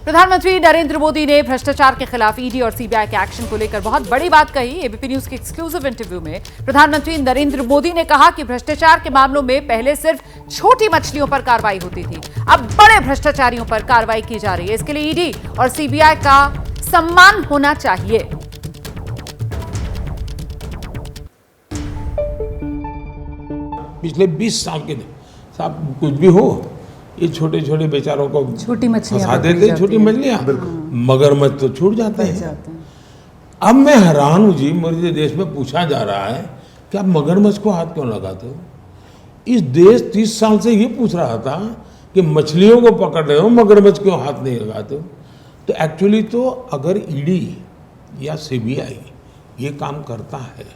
प्रधानमंत्री नरेंद्र मोदी ने भ्रष्टाचार के खिलाफ ईडी और सीबीआई के एक्शन को लेकर बहुत बड़ी बात कही। एबीपी न्यूज के एक्सक्लूसिव इंटरव्यू में प्रधानमंत्री नरेंद्र मोदी ने कहा कि भ्रष्टाचार के मामलों में पहले सिर्फ छोटी मछलियों पर कार्रवाई होती थी, अब बड़े भ्रष्टाचारियों पर कार्रवाई की जा रही है। इसके लिए ईडी और सीबीआई का सम्मान होना चाहिए। पिछले 20 साल के साहब कुछ भी हो, ये छोटे छोटे बेचारों को छोटी मछलियां फंसा देते, छोटी मछलियां, मगरमच्छ तो छूट जाते हैं। अब मैं हैरान हूँ जी, मेरे देश में पूछा जा रहा है कि आप मगरमच्छ को हाथ क्यों लगाते हो। इस देश 30 साल से ये पूछ रहा था कि मछलियों को पकड़ रहे हो, मगरमच्छ क्यों हाथ नहीं लगाते हो। तो एक्चुअली तो अगर ईडी या सीबीआई ये काम करता है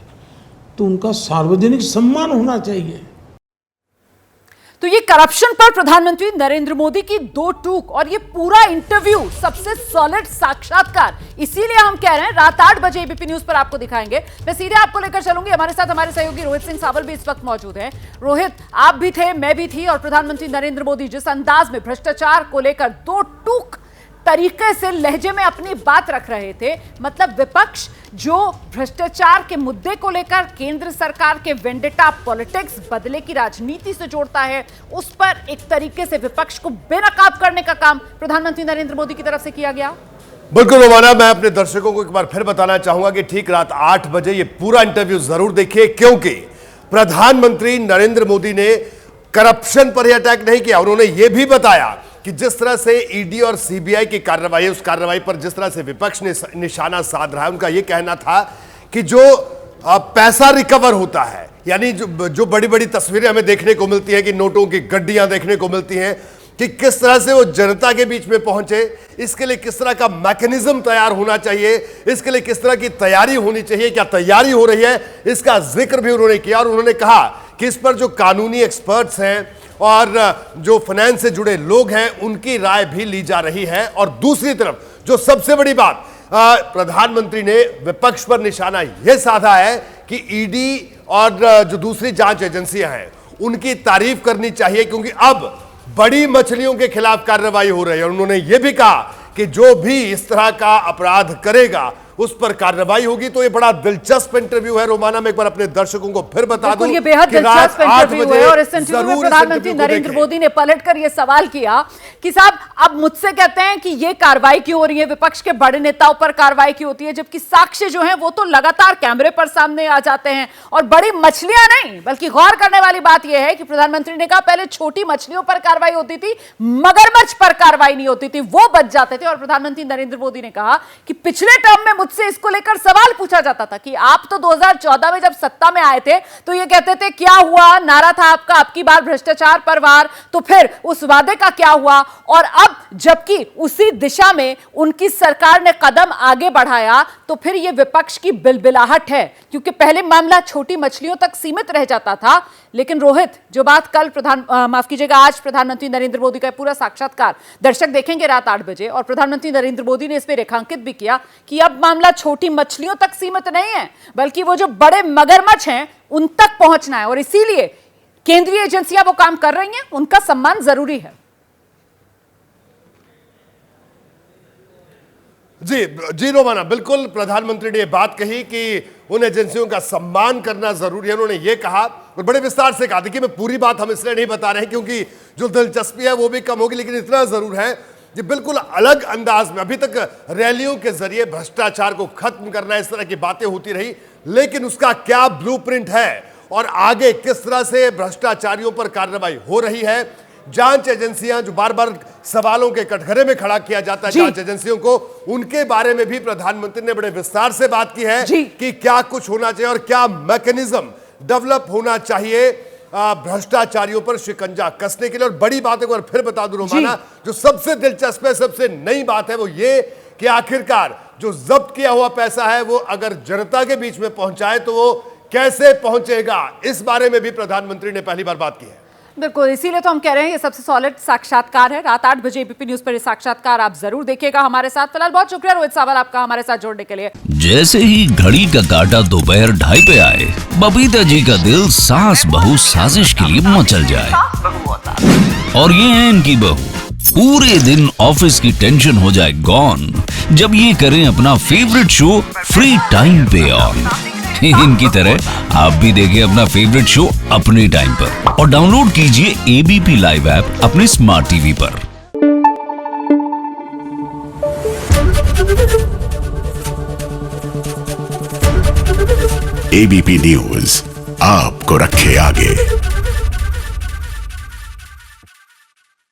तो उनका सार्वजनिक सम्मान होना चाहिए। तो ये करप्शन पर प्रधानमंत्री नरेंद्र मोदी की दो टूक और ये पूरा इंटरव्यू सबसे सॉलिड साक्षात्कार, इसीलिए हम कह रहे हैं रात 8 बजे एबीपी न्यूज पर आपको दिखाएंगे। मैं सीधे आपको लेकर चलूंगी, हमारे साथ हमारे सहयोगी रोहित सिंह सावल भी इस वक्त मौजूद हैं। रोहित, आप भी थे, मैं भी थी, और प्रधानमंत्री नरेंद्र मोदी जिस अंदाज में भ्रष्टाचार को लेकर दो टूक तरीके से लहजे में अपनी बात रख रहे थे, मतलब विपक्ष जो भ्रष्टाचार के मुद्दे को लेकर केंद्र सरकार के वेंडेटा पॉलिटिक्स, बदले की राजनीति से जोड़ता है, उस पर एक तरीके से विपक्ष को बेनकाब करने का काम प्रधानमंत्री नरेंद्र मोदी की तरफ से किया गया। बिल्कुल रोमाना, मैं अपने दर्शकों को एक बार फिर बताना चाहूंगा कि ठीक रात 8 बजे ये पूरा इंटरव्यू जरूर देखिए, क्योंकि प्रधानमंत्री नरेंद्र मोदी ने करप्शन पर ही अटैक नहीं किया। उन्होंने यह भी बताया कि जिस तरह से ईडी और सीबीआई की कार्रवाई, उस कार्रवाई पर जिस तरह से विपक्ष ने निशाना साध रहा है, उनका यह कहना था कि जो पैसा रिकवर होता है, यानी जो बड़ी बड़ी तस्वीरें हमें देखने को मिलती हैं कि नोटों की गड्डियां देखने को मिलती हैं, कि किस तरह से वो जनता के बीच में पहुंचे, इसके लिए किस तरह का मैकेनिज्म तैयार होना चाहिए, इसके लिए किस तरह की तैयारी होनी चाहिए, क्या तैयारी हो रही है, इसका जिक्र भी उन्होंने किया। और उन्होंने कहा कि इस पर जो कानूनी एक्सपर्ट्स हैं और जो फाइनेंस से जुड़े लोग हैं, उनकी राय भी ली जा रही है। और दूसरी तरफ जो सबसे बड़ी बात प्रधानमंत्री ने विपक्ष पर निशाना यह साधा है कि ईडी और जो दूसरी जांच एजेंसियां हैं उनकी तारीफ करनी चाहिए, क्योंकि अब बड़ी मछलियों के खिलाफ कार्रवाई हो रही है। और उन्होंने यह भी कहा कि जो भी इस तरह का अपराध करेगा उस पर कार्रवाई होगी। तो ये बड़ा दिलचस्प इंटरव्यू है रोमाना, में एक बार अपने दर्शकों को फिर बता दूं, ये बेहद दिलचस्प इंटरव्यू है। और इस इंटरव्यू में प्रधानमंत्री नरेंद्र मोदी ने पलटकर ये सवाल किया कि साहब अब मुझसे कहते हैं कि ये कार्रवाई क्यों हो रही है, विपक्ष के बड़े नेताओं पर कार्रवाई क्यों होती है, जबकि साक्ष्य जो है वो तो लगातार कैमरे पर सामने आ जाते हैं। और बड़ी मछलियां नहीं, बल्कि गौर करने वाली बात यह है कि प्रधानमंत्री ने कहा पहले छोटी मछलियों पर कार्रवाई होती थी, मगरमच्छ पर कार्रवाई नहीं होती थी, वो बच जाते थे। और प्रधानमंत्री नरेंद्र मोदी ने कहा कि पिछले टर्म में से इसको लेकर सवाल पूछा जाता था कि आप तो 2014 में जब सत्ता में आए थे तो ये कहते थे क्या हुआ, नारा था आपका अब की बार भ्रष्टाचार पर वार, तो फिर उस वादे का क्या हुआ। और अब जबकि उसी दिशा में उनकी सरकार ने कदम आगे बढ़ाया, तो फिर ये विपक्ष की बिलबिलाहट है, क्योंकि पहले मामला छोटी मछलियों तक सीमित रह जाता था। लेकिन रोहित, जो बात कल माफ कीजिएगा आज प्रधानमंत्री नरेंद्र मोदी का पूरा साक्षात्कार दर्शक देखेंगे रात 8 बजे, और प्रधानमंत्री नरेंद्र मोदी ने इसमें रेखांकित भी किया कि अब मामला छोटी मछलियों तक सीमित नहीं है, बल्कि वो जो बड़े मगरमच्छ हैं उन तक पहुंचना है। और इसीलिए केंद्रीय एजेंसियां वो काम कर रही हैं, उनका सम्मान जरूरी है। जी रोमाना, बिल्कुल प्रधानमंत्री ने यह बात कही कि उन एजेंसियों का सम्मान करना जरूरी है। उन्होंने ये कहा और बड़े विस्तार से कहा। देखिए, मैं पूरी बात हम इसलिए नहीं बता रहे हैं क्योंकि जो दिलचस्पी है वो भी कम होगी, लेकिन इतना जरूर है कि बिल्कुल अलग अंदाज में अभी तक रैलियों के जरिए भ्रष्टाचार को खत्म करना, इस तरह की बातें होती रही, लेकिन उसका क्या ब्लूप्रिंट है और आगे किस तरह से भ्रष्टाचारियों पर कार्रवाई हो रही है। जांच एजेंसियां जो बार बार सवालों के कटघरे में खड़ा किया जाता है जांच एजेंसियों को, उनके बारे में भी प्रधानमंत्री ने बड़े विस्तार से बात की है कि क्या कुछ होना चाहिए और क्या मैकेनिज्म डेवलप होना चाहिए भ्रष्टाचारियों पर शिकंजा कसने के लिए। और बड़ी बात एक बार फिर बता दूं रोमाना, जो सबसे दिलचस्प है, सबसे नई बात है वो ये कि आखिरकार जो जब्त किया हुआ पैसा है वो अगर जनता के बीच में पहुंचाए तो वो कैसे पहुंचेगा, इस बारे में भी प्रधानमंत्री ने पहली बार बात की है। बिल्कुल, इसीलिए तो हम कह रहे हैं ये सबसे सॉलिड साक्षात्कार है। रात 8 बजे एबीपी न्यूज पर ये साक्षात्कार आप जरूर देखिएगा हमारे साथ। फिलहाल बहुत शुक्रिया रोहित सावल आपका हमारे साथ जोड़ने के लिए। जैसे ही घड़ी का काटा दोपहर 2:30 पे आए, बबीता जी का दिल सास बहू साजिश के लिए मचल जाए। और ये है इनकी बहू, पूरे दिन ऑफिस की टेंशन हो जाए गॉन जब ये करें अपना फेवरेट शो फ्री टाइम पे ऑन। इनकी तरह आप भी देखें अपना फेवरेट शो अपने टाइम पर और डाउनलोड कीजिए एबीपी लाइव ऐप अपने स्मार्ट टीवी पर। एबीपी न्यूज आपको रखे आगे।